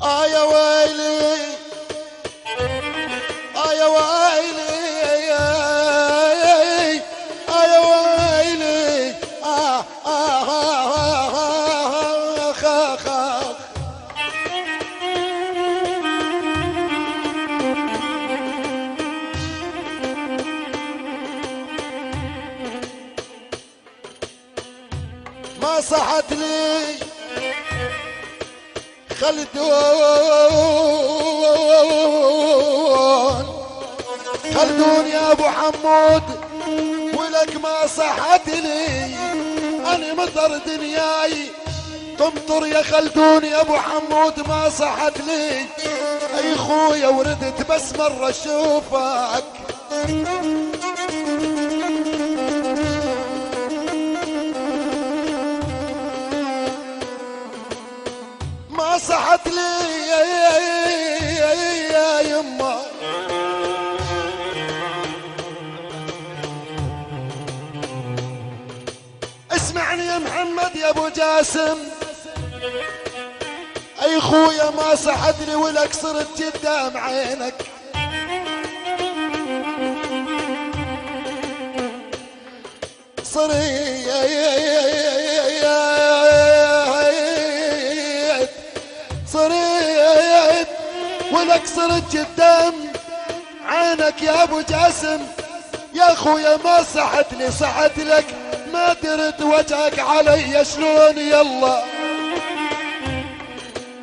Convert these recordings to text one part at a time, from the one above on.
يا ويلي يا ويلي يا ويلي ما صحت لي خلدون يا ابو حمود، ولك ما صحت لي انا مطر دنياي تمطر يا خلدون يا ابو حمود، ما صحت لي اي خويا وردت بس مرة اشوفك. ما صحت لي يا يما اسمعني يا محمد يا ابو جاسم، اي خويا ما صحت لي ولك صرت قدام عينك. صريت ولك صرت قدام عينك يا ابو جاسم، يا خويا ما صحت لي صحت لك، ما درت وجهك علي شلون يلا.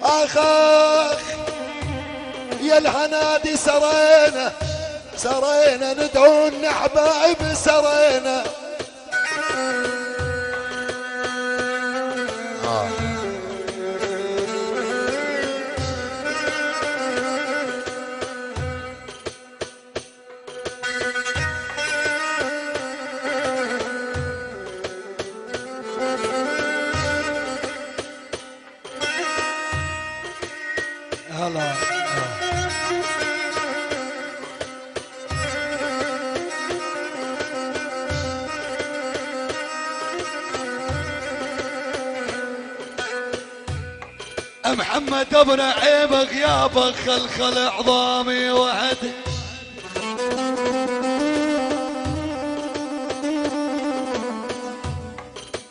اخ يا الهنادي سرينا ندعون حبايب سرينا. هلا محمد ابن عيب غيابك خلخل عظامي وعد.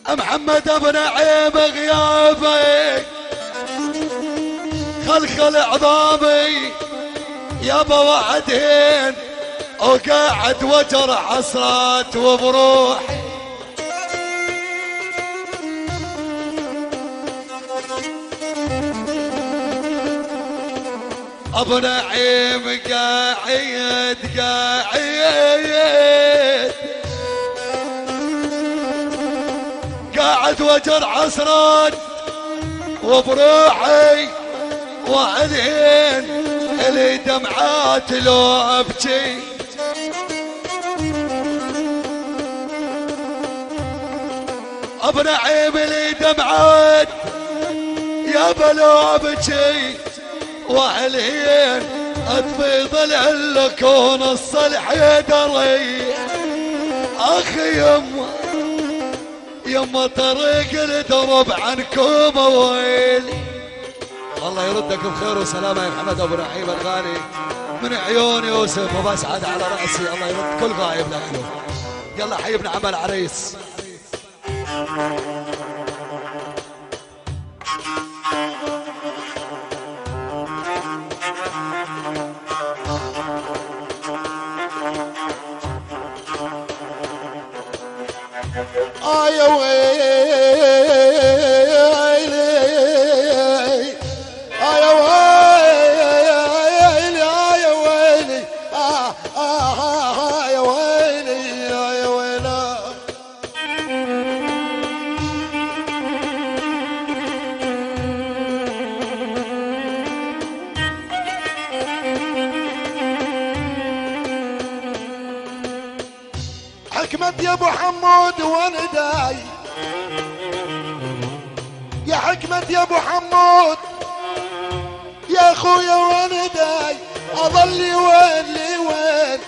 محمد ابن عيب غيابك خلخل عظامي يابا وعدين، وقاعد وجر حسرات وبروحي. ابو نعيم قاعد قاعد وجر حسرات وبروحي، وعليهن اللي دمعات لو ابكي. ابو نعيم اللي دمعات يا بلو ابكي، وعليهن اتفيض الكون الصلح يدري. اخي يما طريق الدرب عنكم ويلي. الله يردك بخير وسلامة يا محمد ابو نعيم الغالي، من عيون يوسف وبسعد على راسي. الله يرد كل غايب له. يلا حي ابن عم العريس. يا ويلي يا ويلي يا ويلي يا ويلي يا ويلي. حكمت يا ابو حمود وانا داي، يا حكمت يا ابو حمود يا اخويا وانا داي. اظلي وين لي وين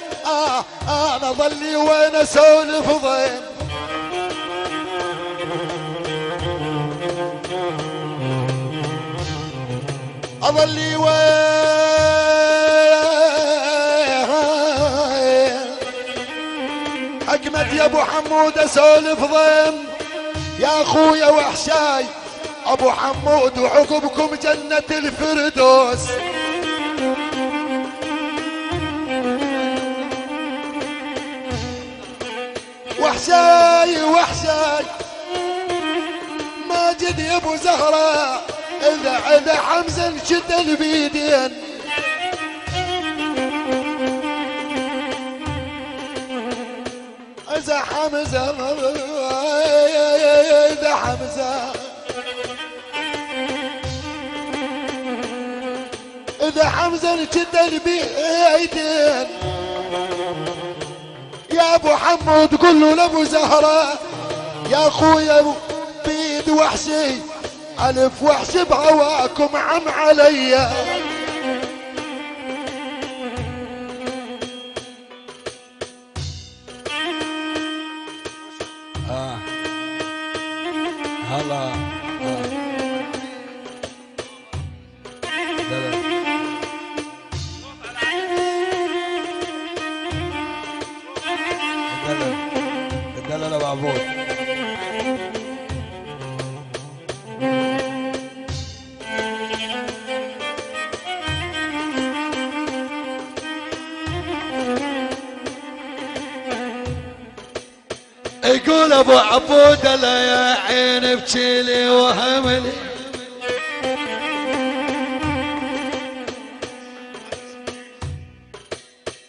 انا ظلي وين اسولف ضين. اظلي حكمت يا ابو حمود اسولف ضم يا اخويا وحشاي ابو حمود وعقبكم جنة الفردوس. وحشاي وحشاي ماجد يا ابو زهرة اذا حمزة انشد البيدين. اذا حمزة اذا حمزة اذا حمزة انشد البيدين يا ابو حمود قول له لابو زهرة يا اخويا بيد وحشي الف وحش بهواكم عم عليا. هلا الدلالة بعبود يقول ابو عبود لا يا عين بجيلي وهملي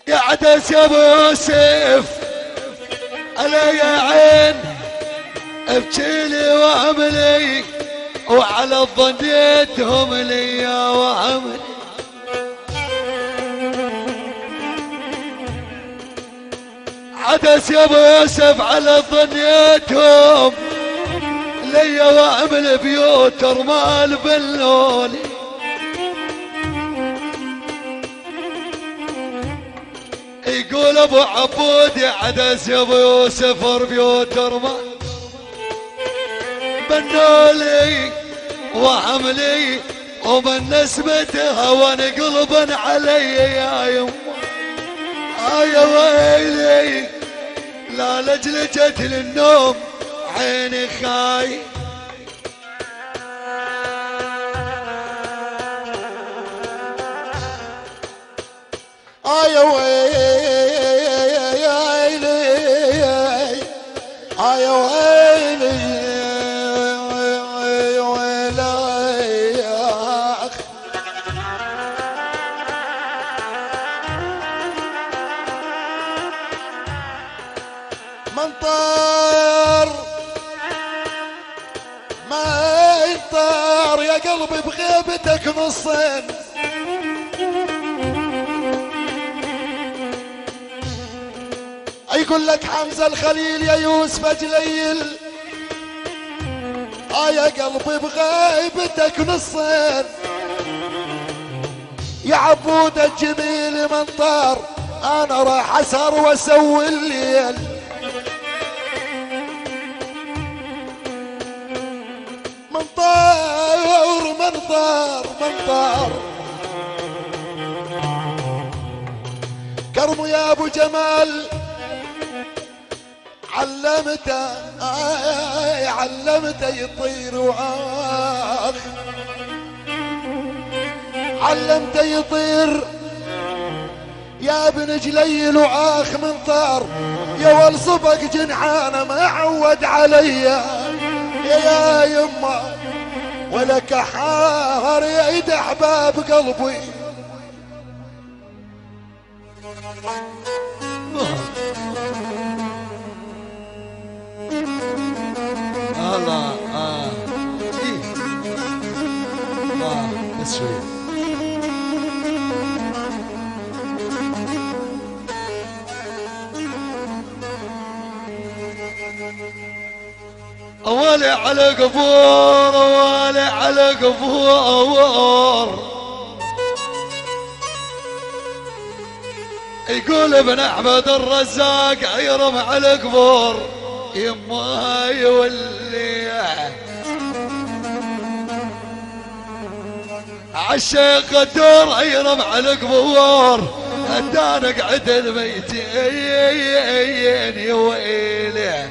قعدت يا ابو سيف الا يا عين بجيلي وهملي وعلى الظنيتهم لي يا وهملي. عدس يا ابو يوسف على ظنيتهم لي واعمل بيوت رمال بلولي. يقول ابو عبود يا عدس يا ابو يوسف بيوت رمال بنولي وعملي ومن نسبتها وانا قلبا علي يا يما. يا ويلي لا لجلجت للنوم عيني خاي. يا ويلي يا ويلي منطر ما ينطر يا قلبي بغيبتك نصين. يقول لك حمزة الخليل يا يوسف جليل يا قلبي بغيبتك نصين. يا عبود الجميل منطر انا راح اسهر واسوي الليل. منطر منطر منطر كرمو يا ابو جمال علمته يطير وآخ علمته يطير يا ابن جليل وآخ منطر يا والصبق جنحانه ما عود عليا يا يما ولك حار يعيد احباب قلبي. الله بس شوي اولي على قبور اولي على قبور. يقول ابن احمد الرزاق عيرم على قبور يما يولي عالشيخ الدور يرم على القبور ادانا قعد الميتين يا ويلي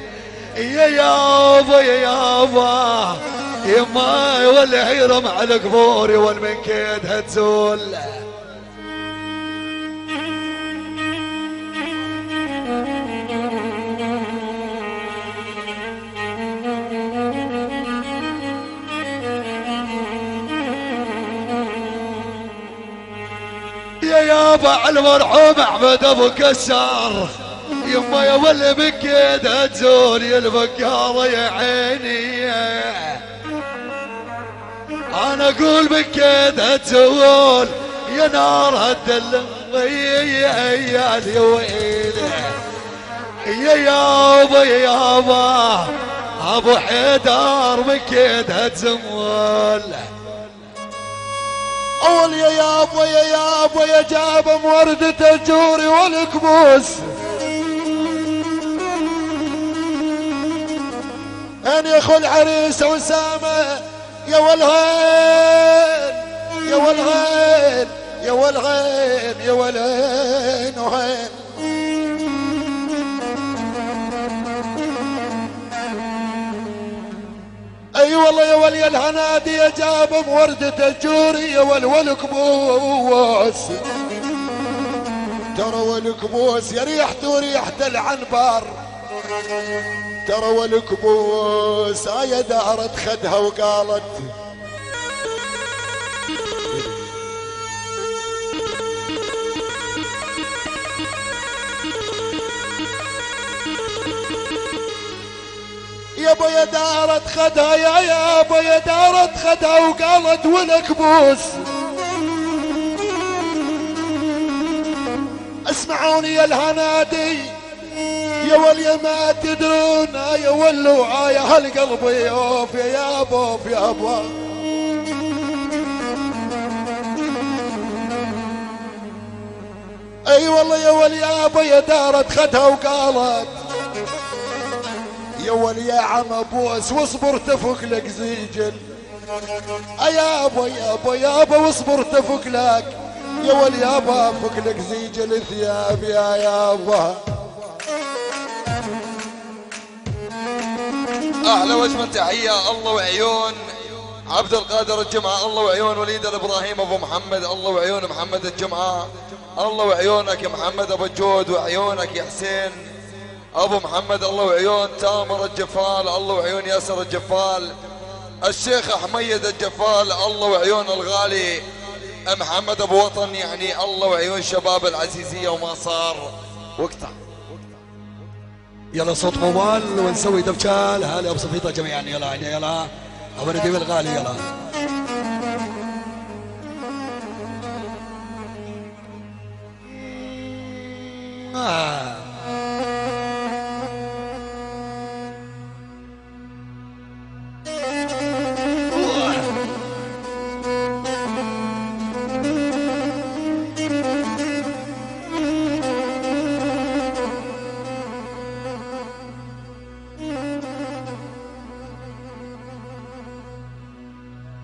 يا يابا يا يابا يما ولا يرم على قبوري والمن كيدها تزول. يا يابا على المرحوم احمد ابو كسار يما يا ولا بكيدها تزول يا البكاره يا عيني انا اقول بكيدها تزول يا نار هالدلة يا عيال يا ويلي يا يابا يا يابا ابو حيدر بكيدها تزول. اول يا يابا يا يابا يا جاب موردة الجوري والكبوس ان يا اخو العريس وسامة يا والهين يا والهين يا والهين يا والهين وهين اي والله يا ولي الهنادي يا جاب موردة الجوري يا والكبوس ترى والكبوس يا ريحته ريحة العنبر ترى والكبوس يا دارت خدها وقالت يابا يا دارت خدها يا يابا يا دارت خدها وقالت والكبوس اسمعوني يا الهنادي يا ولي ما تدرون يا ولو يا هالقلب يوف يا يابا يا يابا اي والله يا ولي يابا يا دارت خدها وقالت يا ولي يا عم ابوس واصبر تفك لك زيجل يابا يابا يابا واصبر تفك لك يا ولي يابا فك لك زيجل ثياب يا يابا. احلى وجبه تحيه الله وعيون عبد القادر الجمعه الله وعيون وليد الابراهيم ابو محمد الله وعيون محمد الجمعه الله وعيونك يا محمد ابو الجود وعيونك يا حسين ابو محمد الله وعيون تامر الجفال الله وعيون ياسر الجفال الشيخ حميد الجفال الله وعيون الغالي محمد ابو وطن يعني الله وعيون شباب العزيزيه وما صار وقتها. يلا صوت موال ونسوي دبشال هلا ابو صفيطه جميعا يلا يلا ابو نديم الغالي يلا.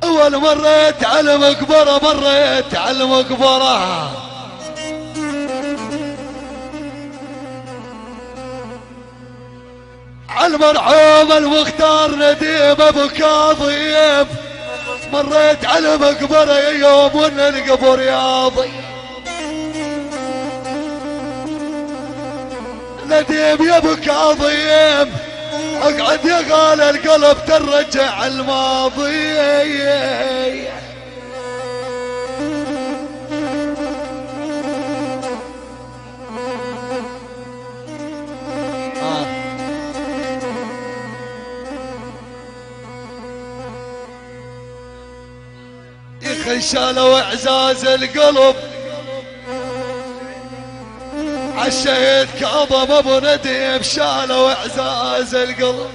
أول مريت على مقبرة مريت على مقبرة على المرحوم المختار نديم أبو كاظم مريت على مقبرة يا يوم وإن القبر ياضي نديم يا أبو كاظم اقعد يا غالي القلب ترجع الماضي يخشاله واعزاز القلب عالشهيد كاظم ابو نديم شاله واعزاز القلب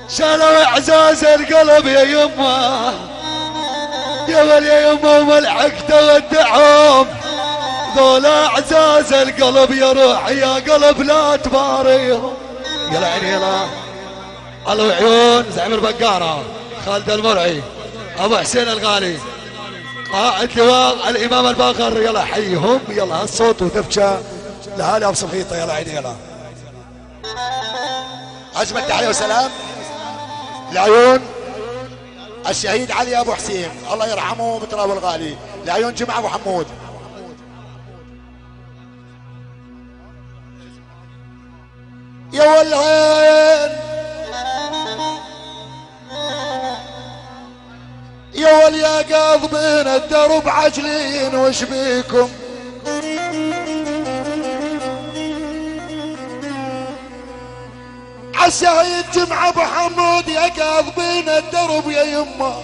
شاله واعزاز القلب يا يمه يا ولي يا يمه وملحقته ودعهم ذولا اعزاز القلب يا روح يا قلب لا تباريهم يلا عيني يلا الله وعيون زعيم البقارة خالد المرعي، ابو حسين الغالي، قائد لواء الامام الباقر. يلا حيهم، يلا هالصوت وذبشه لهالي ابو صفيطه. يلا عيني يلا. أجمل تحية وسلام لعيون الشهيد علي أبو حسين الله يرحمه بتراب الغالي، لعيون جمعة أبو حمود. يا والعين يا واليا قاضبين الدرب عجلين وش بيكم؟ عالشهيد جمعة ابو حمود يا قاضبين الدرب يا يمه،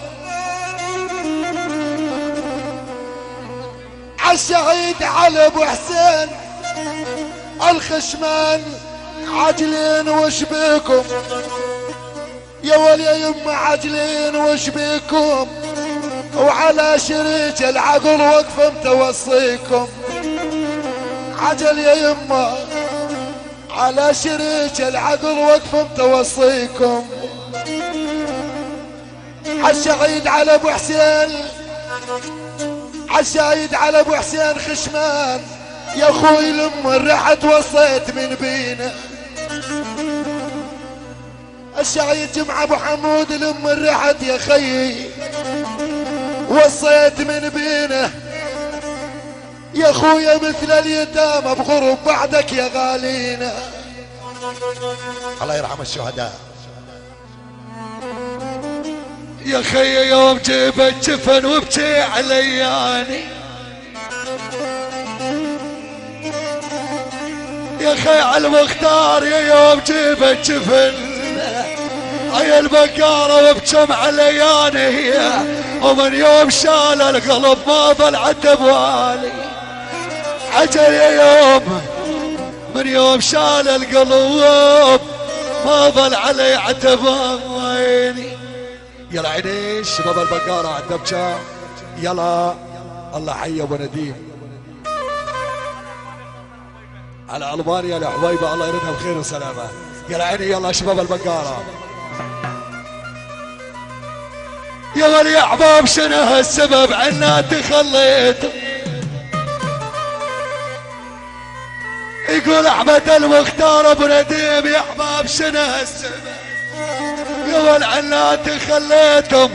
عالشهيد علي ابو حسين الخشمان عجلين وش بيكم؟ يا ولي يا يمه عجلين وش بيكم؟ وعلى شريك العقل وقف متوصيكم، عجل يا يمه على شريك العقل وقف متوصيكم. عالشهيد على ابو حسين، عالشهيد على ابو حسين خشمان يا اخوي لما رحت وصيت من بينا، الشهيد جمعة ابو حمود لما رحت يا خيي وصيت من بينا، يا خويا مثل اليتامى بغرب بعدك يا غالينا. الله يرحم الشهداء. يا خي يوم جيبت جفن وبكي علياني، يا خي على المختار يا يوم جيبت جفن، عيا البقارة وبكم علياني، ومن يوم شال القلب ما ظل عتب والي، عجل يا يوم من يوم شال القلب ما ظل علي عتب ويني. يلا عيني شباب البقارة عالدبشة، يلا الله حي ابو نديم على البانيا لحبايبه الله يردها بخير وسلامه. يلا عيني يلا شباب البقارة. يا ولي يا احباب شنو هالسبب عنا تخليت؟ يقول احمد المختار ابو نديم يا احباب شنو هالسبب؟ يا ول عنا تخليتم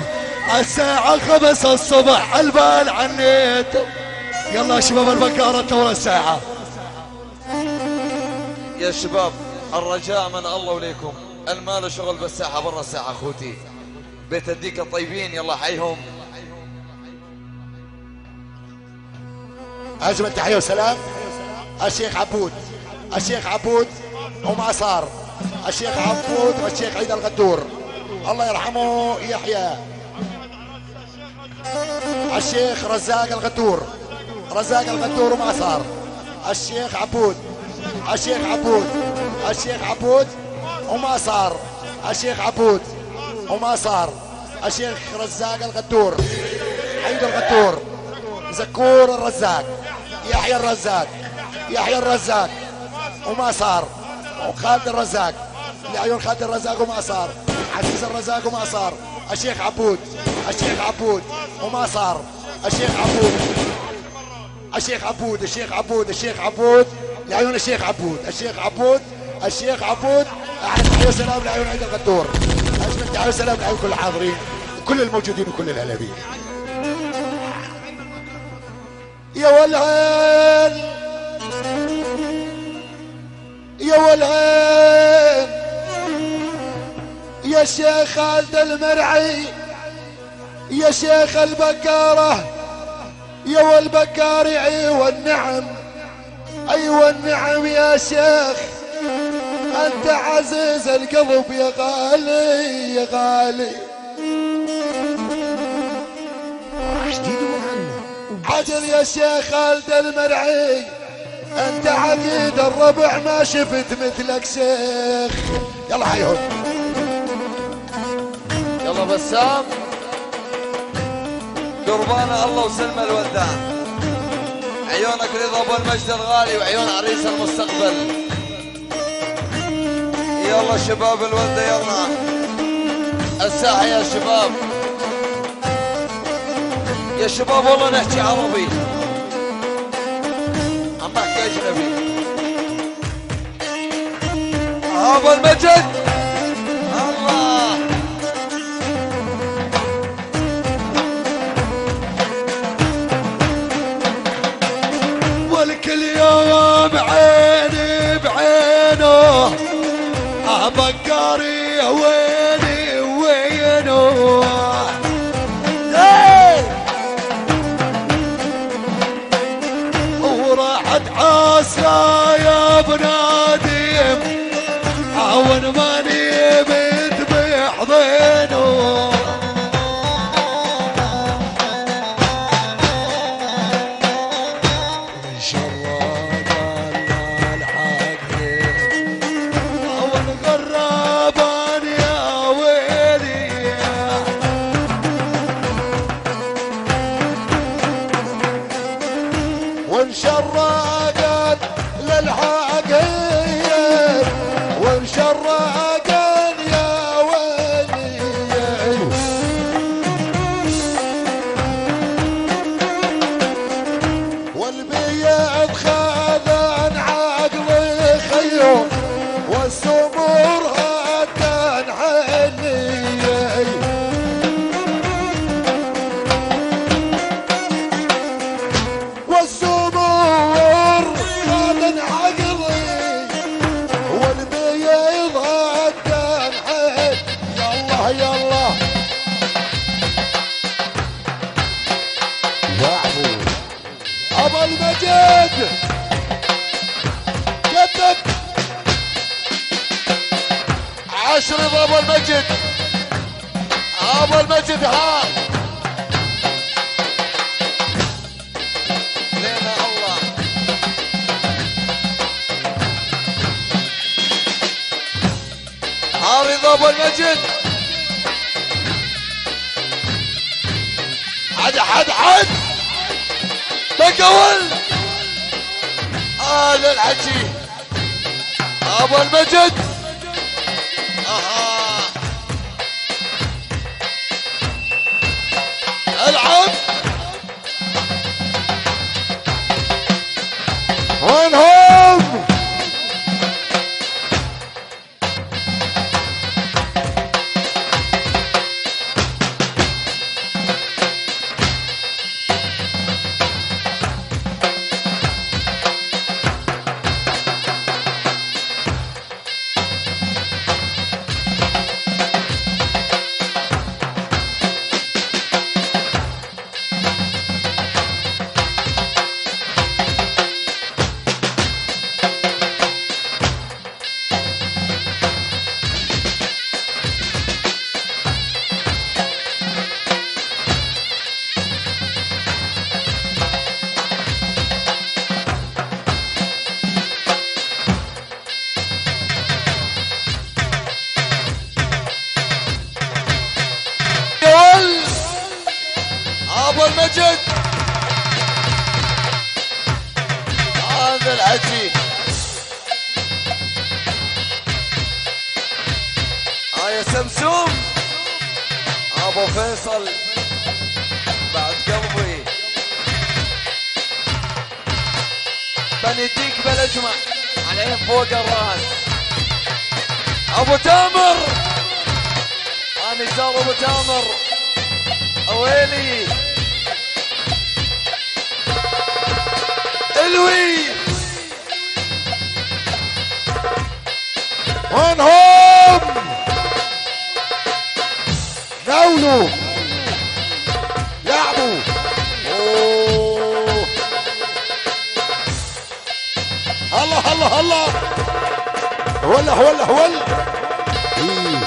الساعة 5 الصبح البال عنيتم. يلا شباب البقارة تورا الساعة. يا شباب الرجاء من الله وليكم، المال شغل بالساحة برا الساحة اخوتي، بيت الديك الطيبين يلا حيهم. أجمل تحية وسلام الشيخ عبود، الشيخ عبود وما صار، الشيخ عبود والشيخ عيد الغدور الله يرحمه يحيى، الشيخ رزاق الغدور، رزاق الغدور وما صار، الشيخ عبود، الشيخ عبود، الشيخ عبود وما صار، الشيخ عبود وما صار، الشيخ رزاق الغدور، عيد الغدور، زكور الرزاق، يحيى الرزاق، يحيى الرزاق وما صار، وخالد الرزاق لعيون خالد الرزاق وما صار، عزيز الرزاق وما صار، الشيخ عبود، الشيخ عبود وما صار، الشيخ عبود، الشيخ عبود، الشيخ عبود، الشيخ عبود لعيون الشيخ عبود، الشيخ عبود، الشيخ عبود. أحد تحية وسلام لعيون عيد الغدور، أجمل تحية وسلام لعيون كل الحاضرين وكل الموجودين وكل الهلابين. يا والعين يا والعين يا شيخ خالد المرعي، يا شيخ البقارة، يا والبقاري والنعم، ايوه النعم يا شيخ، انت عزيز القلب يا غالي يا غالي. عجل يا شيخ خالد المرعي، انت عقيد الربع ما شفت مثلك شيخ. يلا حيهم يلا بسام قربان الله وسلم الوداع، عيونك رضا ابو المجد الغالي وعيون عريس المستقبل. يلا شباب الودة يلا الساحة يا شباب، يا شباب والله نحكي عربي، عم احكي اجنبي. ابو المجد الله والكل يوم عيني بعينه بقاري ويني وينه وراحت عاسى يا بنادم عون ماني مذبح ضينه وانشرقت للحقير وانشرقت يا ويلي والبيض خذن عقلي خيو والسمور هدن حلي والسمور خذن عقلي والبيض هدن حلي يلا يلا ابو المجد جدك عشرة ابو المجد، ابو المجد ها لينا الله. عارض ابو المجد حد بقول هذا الحكي ابو المجد. اها العب وينهم ابو المجد هذا الحكي. يا سمسوم ابو فيصل بعد قلبي بنديك بالاجمع عليهم فوق الراس. ابو تامر انا زار ابو تامر اويلي الوي وينهم ناولوا لعبوا اوه الله الله الله هولا هولا هولا إيه.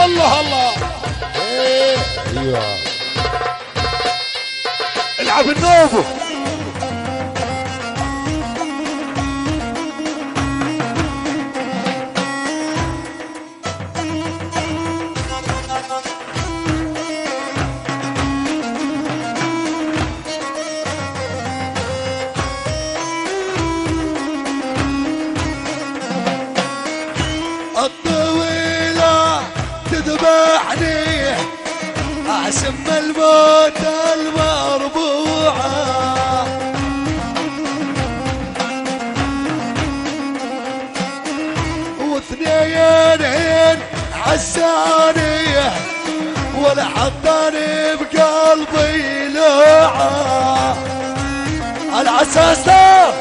الله الله ايه ايوه العب النوبه الطويلة تذبحني احسن من الموت المربوعة. واثنين عساني ولا حطاني بقلبي لوعة. العساسة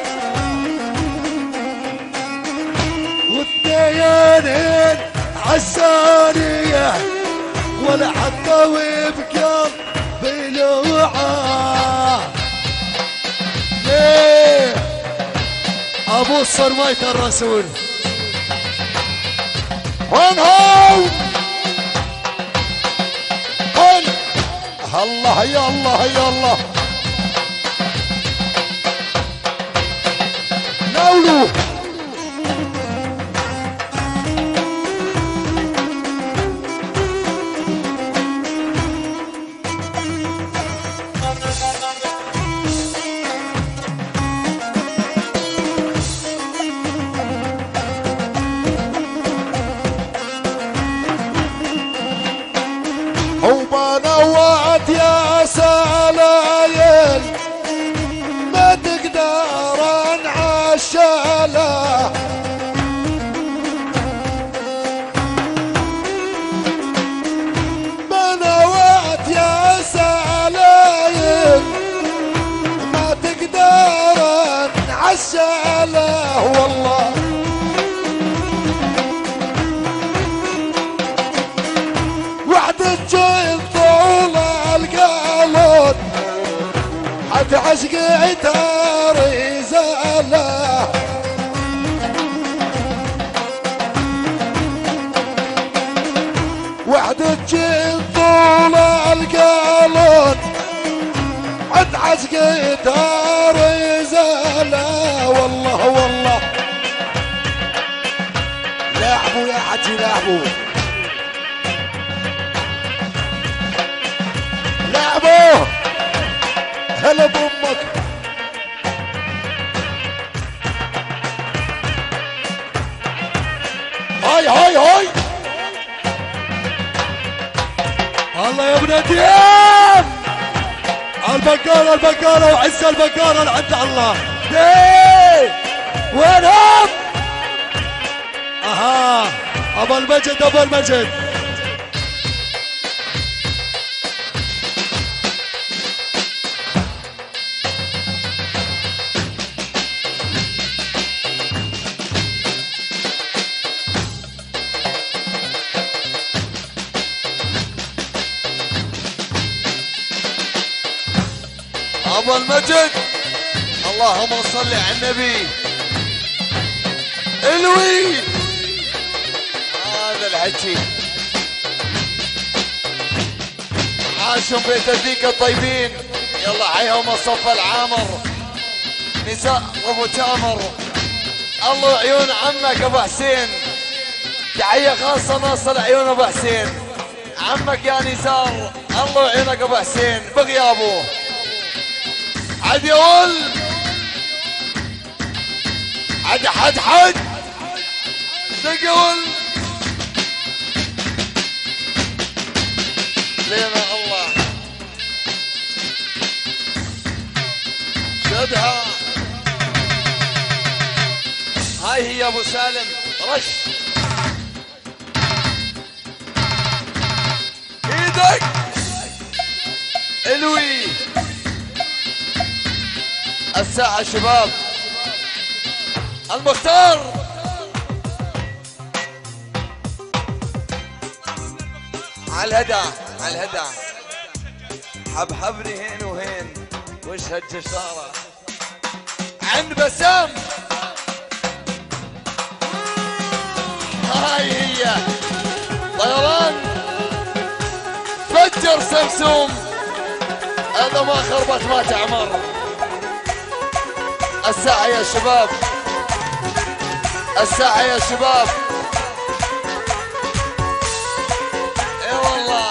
واثنين عسانية ولا حطوي بقلبي لوعة. ليه ابو الصرميت الرسول وين هو؟ وين؟ الله يا الله يا الله. ناولوا وبنوعت يا سلايل ما تقدر انعشاله. بنوعت يا سلايل ما تقدر انعشاله والله. طول القلب حتى عشقي تاري زاله. وحدك طول القلب حتى عشقي تاري زاله والله والله. لعبوا يا حجي لعبوا لعبوا هلا بامك. هاي هاي هاي الله يا ابن دياب. البقالة البقالة وعز البقالة لعند الله. ليه وينهم؟ اها ابو المجد ابو المجد. ابو المجد اللهم صل على النبي. الوي هذا الحكي عاشوا بيت الذيك الطيبين. يلا حيهم الصف العامر نساء ابو تامر. الله عيون عمك ابو حسين. تحيه خاصه ناصر عيون ابو حسين. عمك يا نزار الله يعينك ابو حسين بغيابه. عاد يقول عاد حد تقول لينا الله شدها. هاي هي ابو سالم رش ايدك الوي. الساعة شباب المختار على الهدى على الهدى. حبحبني هين وهين وش هالجسارة عند بسام. هاي هي طيران فجر سمسوم. هذا ما خربت ما تعمر. الساعة يا شباب الساعة يا شباب. اي والله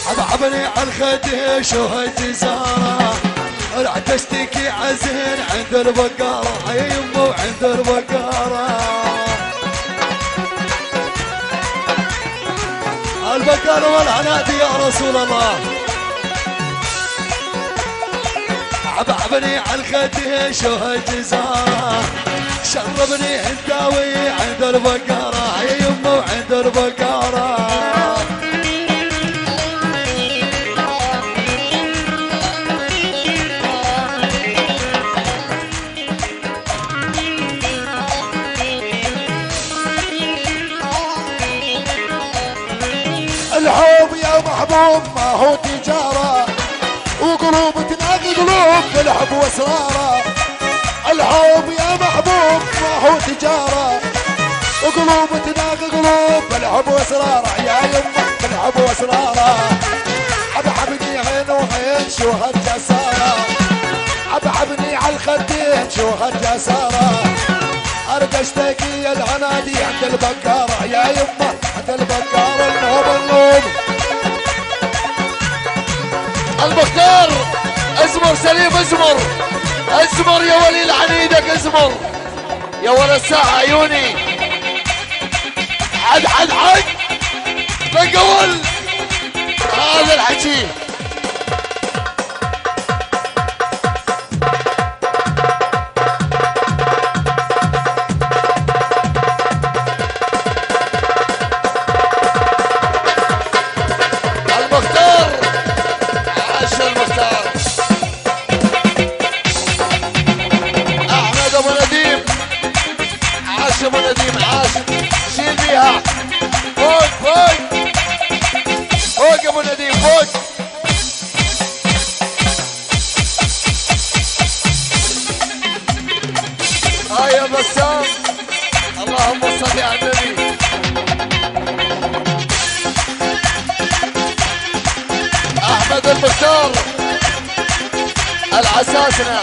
حبحبني على الخديش وهالجزارة. راح تشتكي عزين عند البقارة يا يمه وعند البقارة. البقارة والعنادي يا رسول الله. عبعبني على الخدين شو هالجزارة شربني هنداوي عند البقارة يا يمه وعند البقارة. الحب يا محبوب ما هو تجارة وقلوب تلاقي قلوب بالحب واسراره. الحب يا محبوب ما هو تجارة وقلوب تلاقي قلوب بالحب واسراره. يا يمه بالحب واسراره. عبعبني عين وعين شو هالجسارة عبعبني على الخدين شو هالجسارة. ارجع اشتكي العنادي عند البقارة يا يمه عند البقارة. النوم النوم المختار ازمر سليم ازمر ازمر يا ولي العنيدك ازمر يا ولد الساعة عيوني. حد حد حد بقول هذا الحكي. المختار عاش المختار. احمد ابو نديم عاش ابو نديم عاش. شيل بيها فوق فوق فوق ابو نديم فوق. يا بسام اللهم صل على النبي. احمد المختار العساسنا.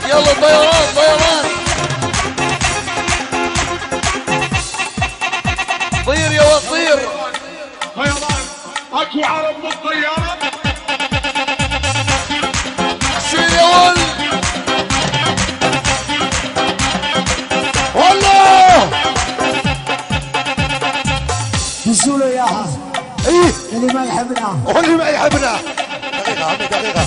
يلا طيران طيران طير يا ولد طير. طيران اكو عرب بالطيارة. شيل يا ولد. والله نزولوا اياها ايه اللي ما يحبنا. واللي ما يحبنا. دقيقة عمي دقيقة.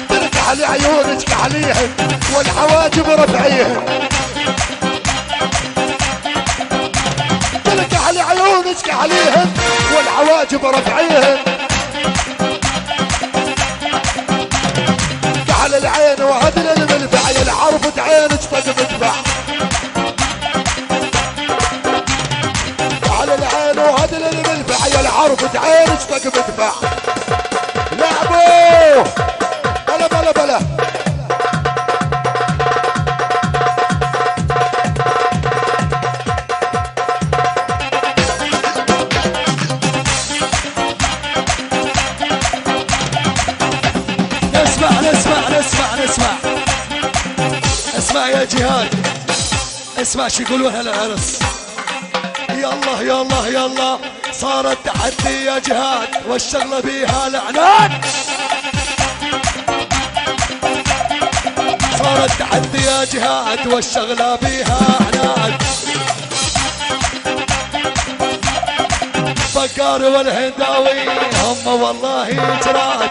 تركح علي عيونك كحليهم والحواجب رفعيهم. تركح علي عيونك كحليهم والحواجب رفعيهم. كحل العين وهدل الملفع يا العرفة عينك طق مدفع. على العين وهدل الملفع يا العرفة عينك طق مدفع. لعبوا بلا بلا بلا. اسمع يا جهاد اسمع شو يقولون هالعرس. يلا يلا يلا صارت تحدي يا جهاد والشغله بيها لعنات. صارت تحدي يا جهاد والشغله بيها عناد. بقار والهنداوي هم والله جراد.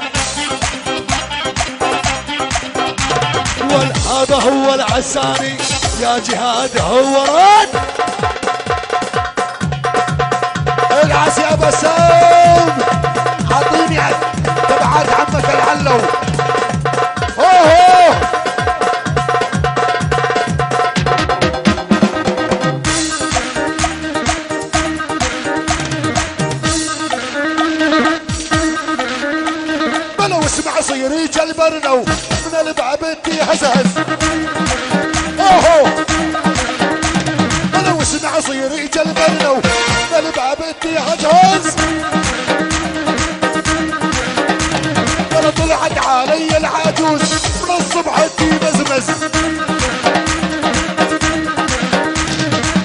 هذا هو العساني يا جهاد هو راد. العس يا بسام حاطيني تبعات عمك العلو. اوه بلو اسمع صيريج البرنو من البعبدي هزهز. اوه بلو اسمع صيريج البرنو من البعبدي هزهز. بلا طلعت علي العجوز من الصبح تمزمز.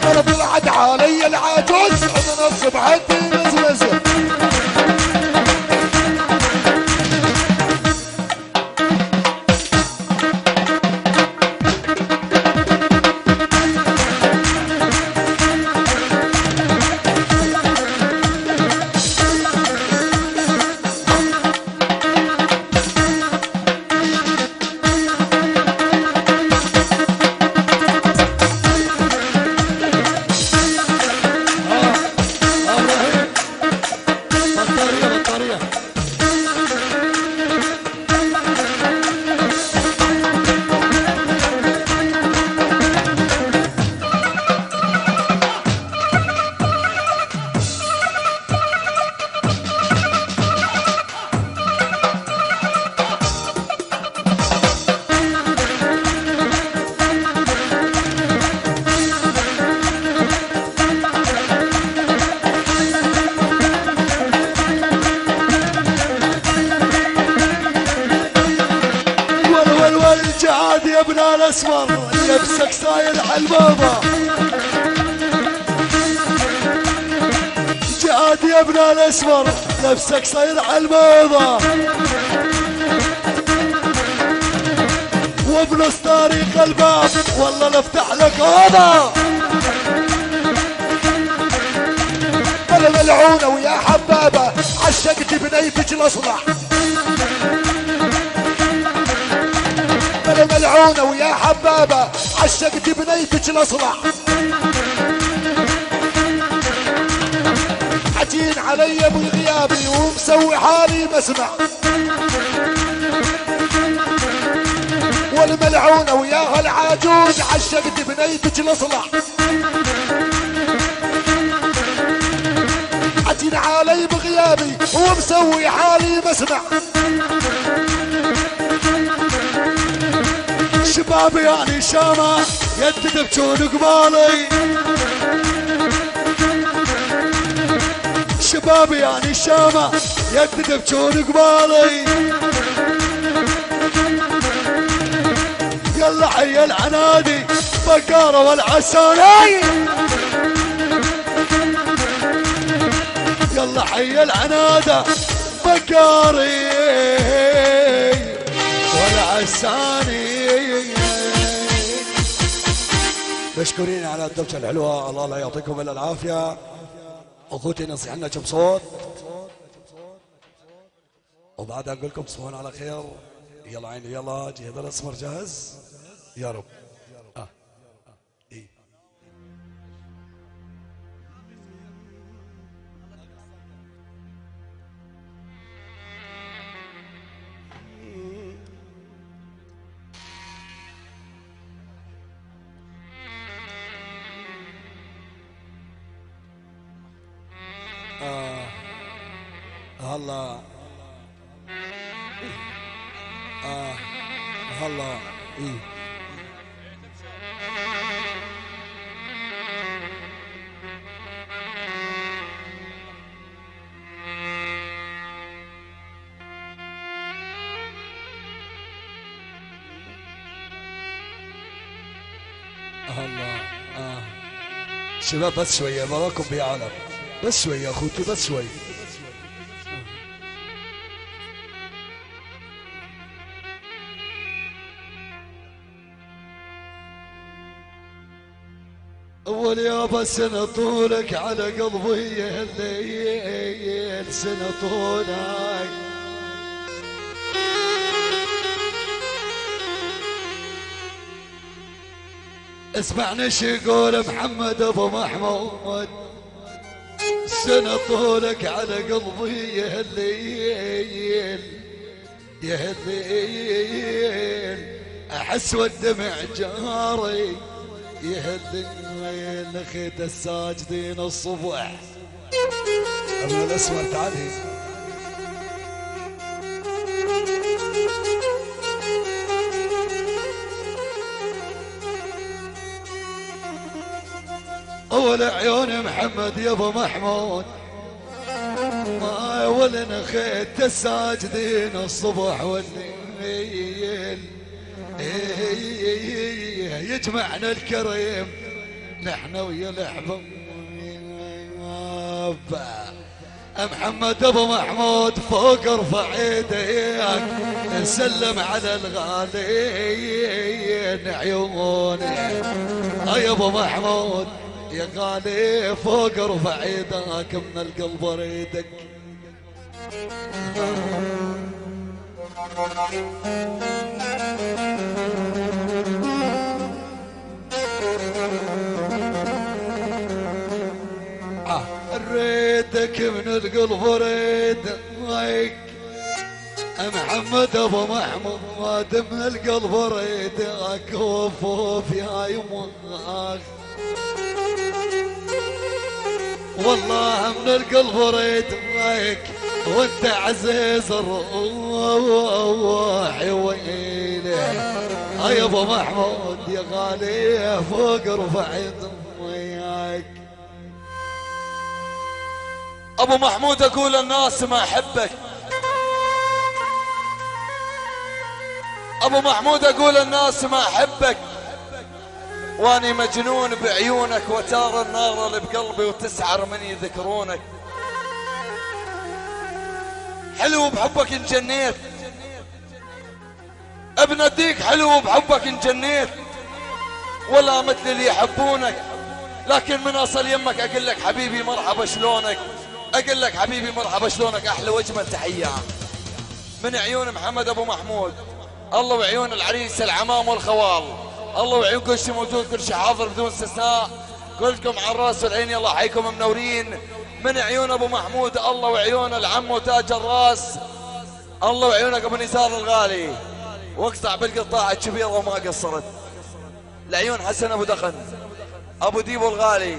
بلا طلعت علي العجوز الصبح الدين مزمزه جهاد يا ابن الاسمر لبسك صاير حلبابه جهاد يا ابن الاسمر لبسك صاير حلبابه وبنص طريق الباب والله نفتح لك هذا انا ملعونه ويا حبابه عشقت بنيتك الاصلح انا ملعونه ويا حبابه عشقت بنيتك الاصلح عجين علي بغيابي ومسوي حالي مسمع والملعونه وياها العاجوز عشقت بنيتك الاصلح عجين علي بغيابي ومسوي حالي مسمع شباب يعني شامة يد تبجون قبالي شباب يعني شامة يد تبجون قبالي يلا حي العنادي بقارة والعساني يلا حي العنادة بقاري والعساني مشكورين على الدبشة الحلوة الله لا يعطيكم الا العافية اخوتي نصيح لنا كم صوت وبعدها نقول لكم تصبحون على خير يلا عيني يلا جهد الاسمر جاهز يا رب إيه. هلا هلا ايه هلا شباب بس شوية براكم بعالم بس شوية اخوتي بس شوي اول يابا سنة طولك على قلبي يا الليل سنة طولك اسمعني شو يقول محمد ابو محمود سنة طولك على قلبي يا الليل يا الليل احس والدمع جاري يهدي نخيت الساجدين الصبح ابن الاسمر تعالي اول عيون محمد يا ابو محمود ما اول نخيت الساجدين الصبح والليل يجمعنا الكريم نحن ويا الاحباب محمد ابو محمود فوق ارفع ايديك سلم على الغالين عيوني يا ابو محمود يا غالي فوق ارفع ايدك من القلب اريدك. ريدك من القلب ريدك محمد ابو محمود من القلب ريدك وفوف يا يمك والله من القلب ريدك وانت عزيز الروح ويلي يا ابو محمود يا غالي فوق ارفع يدك. ابو محمود اقول الناس ما احبك، ابو محمود اقول الناس ما احبك واني مجنون بعيونك وتار النار اللي بقلبي وتسعر من يذكرونك. حلو بحبك انجنيت ابن الديك، حلو بحبك انجنيت ولا مثل اللي يحبونك، لكن من اصل يمك اقول لك حبيبي مرحبا شلونك، اقول لك حبيبي مرحبا شلونك، احلى واجمل تحيه من عيون محمد ابو محمود. الله وعيون العريس العمام والخوال، الله وعيون كل شيء موجود، كل شيء حاضر بدون استثناء، كلكم على الراس والعين، يلا حيكم منورين من عيون ابو محمود. الله وعيون العم وتاج الراس، الله وعيونك ابو نزار الغالي، واقطع بالقطاع الكبيره وما قصرت لعيون حسن ابو دخن ابو ديبو الغالي،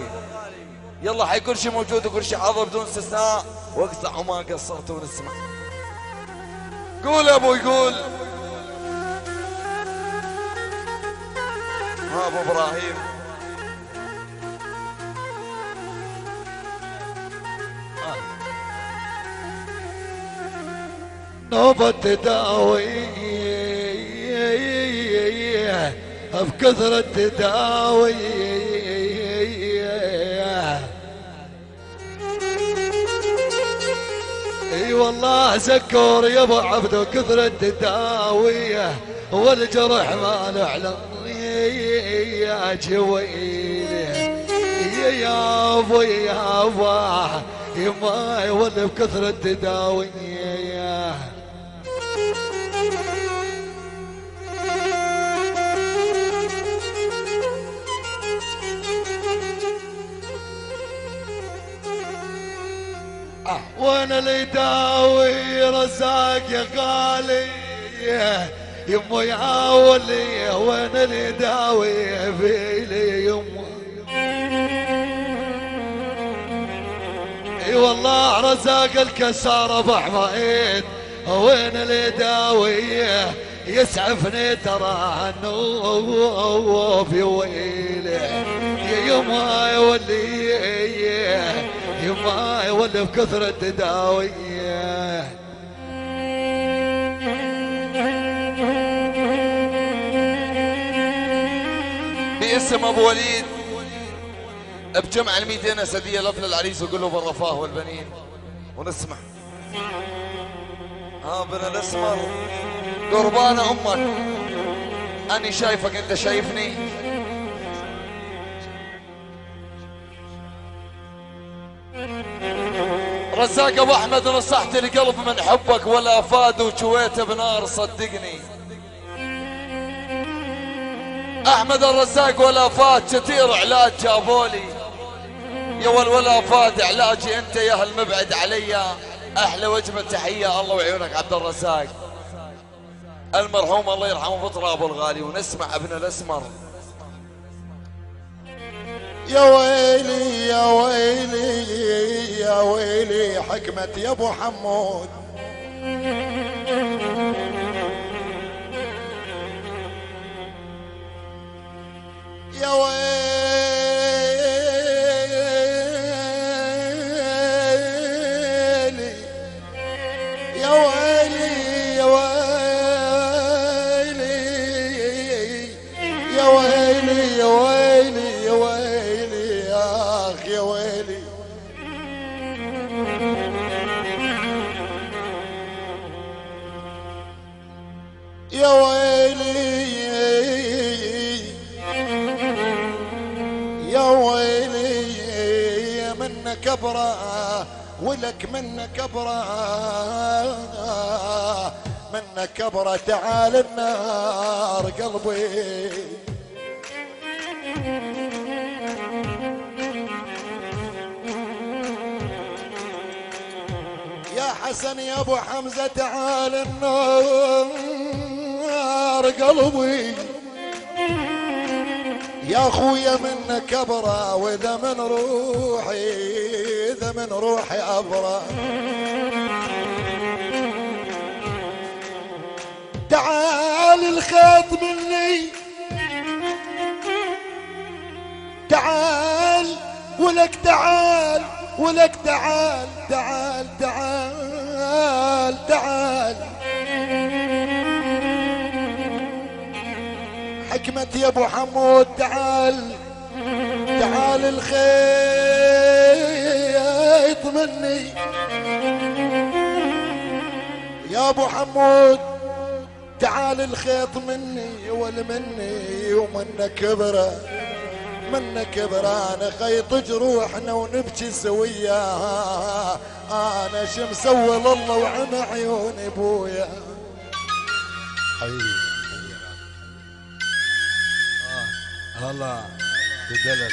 يلا حي كل شيء موجود وكل شيء حاضر بدون استثناء، واقطع وما قصرت ونسمع. قول يا ابو يقول ها ابو ابراهيم. نوبة تداوي بكثرة تداوي اي والله سكر يا ابو عبدو كثرة تداوي والجرح ما نعلم يا جويلي يا ابو يا ابو ما يولي بكثرة تداوي. وانا اللي داوي رزاق يا غالي يمو يا ولي، وانا اللي داوي فيلي يمو اي والله رزاق الكسار ابو حمايد، وين اللي داوي يسعفني ترى النوف يا ويلي يا يما يولي يما يولي بكثرة تداوي. باسم ابو وليد بجمع 200 اسديه لفل العريس وقول له بالرفاه والبنين ونسمع. بن الاسمر قربان امك، اني شايفك انت شايفني، رزاق ابو احمد نصحت القلب من حبك ولا فاد وشويته بنار صدقني. احمد الرزاق ولا فات كثير علاج جابولي يا ولا فات علاجي انت يا هالمبعد عليا، احلى واجمل تحيه الله وعيونك عبد الرزاق المرحوم الله يرحمه بترابه الغالي. ونسمع ابن الاسمر. يا ويلي يا ويلي يا ويلي حكمة يا ابو حمود، يا ويلي يا ويلي يا ويلي يا ويلي يا ويلي يا ويلي يا اخ يا ويلي منك ابره ولك منك ابره منك ابره تعال النار قلبي. يا حسن يا ابو حمزه تعال النار قلبي. يا خويا منك ابره واذا من روحي اذا من روحي ابره. تعال الخيط مني تعال ولك تعال ولك تعال تعال تعال تعال. حكمة يا ابو حمود تعال تعال الخيط مني يا ابو حمود. تعال الخيط مني والمني ومنك كبره منك كبره. انا خيط جروحنا ونبكي سويا انا شو مسوي الله وعمى عيون ابويا. هلا بدلل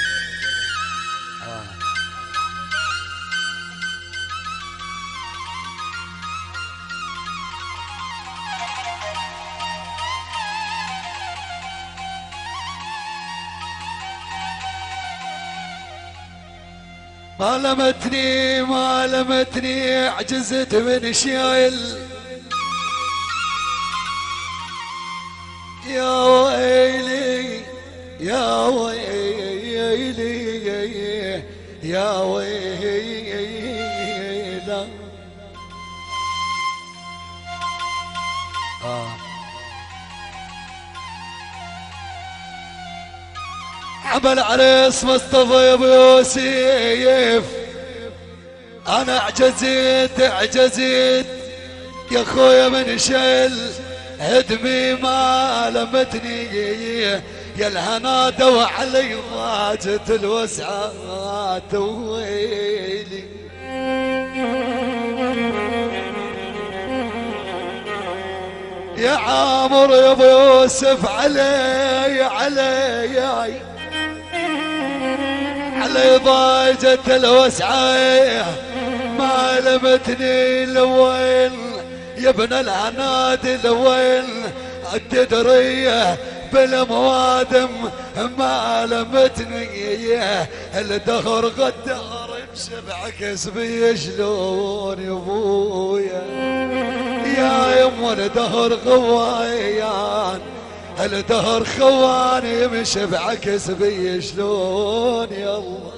ما لمتني عجزت من شايل. يا ويلي يا ويلي يا ويلي. عمل عريس مصطفى ابو يوسف. انا عجزت يا خويا من شل هدمي ما لمتني. يا الهنا دو علي ضاجت الوسعات ويلي. يا عامر يا ابو يوسف علي ضاجت الوسعة ما لمتني لوين. يا ابن العناد لوين التدريه بالموادم ما لمتني. الدهر غدار بشبع كسبي شلون يا ابويا. يا يم الدهر غوايان الدهر خواني يمشي بعكس بي شلون يا الله.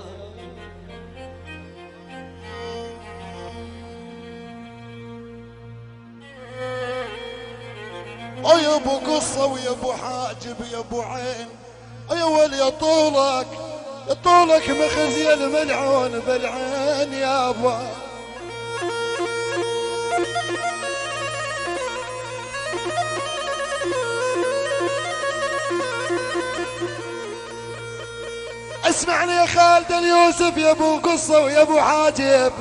يا ابو قصه ويا ابو حاجب يا ابو عين. يا ولي يا طولك مخزي الملعون بالعين يابا. اسمعني يا خالد اليوسف يا ابو قصه ويا ابو حاجب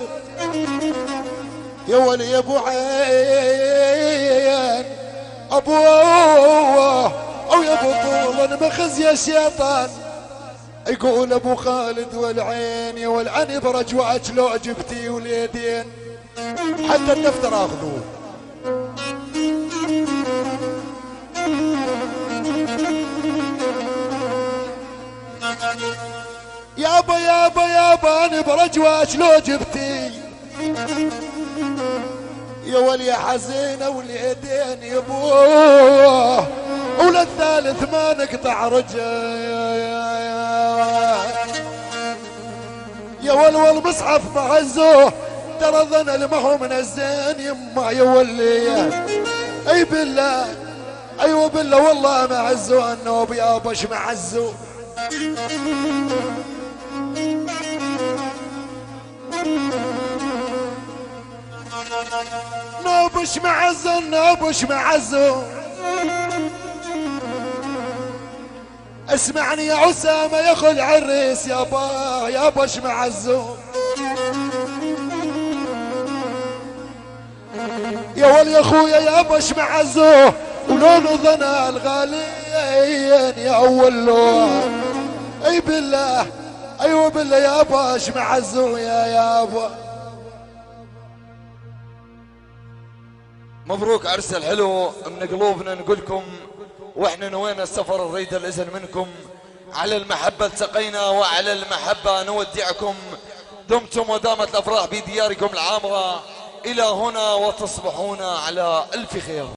يا ولي يا ابو عين ابوه او يا ابو طول مخز يا شيطان. يقول ابو خالد والعين يا والعين برجوعك لو جبتي واليدين حتى الدفتر اخذوه. يابا انا برجوعك لو جبتي يا ولي حزينه واليدين يا ابوه وللثالث ما نقطع رجل. يا ولول مصحف معزوه ترى ظن المهم من الزين يما يا ولي. اي بالله ايوه بالله والله معزوه النوب يابا ايش معزوه. نوبش معزو نوبش معزو. اسمعني يا عسامة يا خل عريس يابا اش معزو. يا ولي يا اخويا يا بش معزوه ولون ظنا الغاليين يا اول لون. اي بالله ايوه بالله يا باش معزوه يا يابا. مبروك عرس الحلو من قلوبنا نقولكم، واحنا نوينا السفر نريد الاذن منكم. على المحبة التقينا وعلى المحبة نودعكم. دمتم ودامت الافراح بدياركم العامرة. الى هنا وتصبحون على الف خير.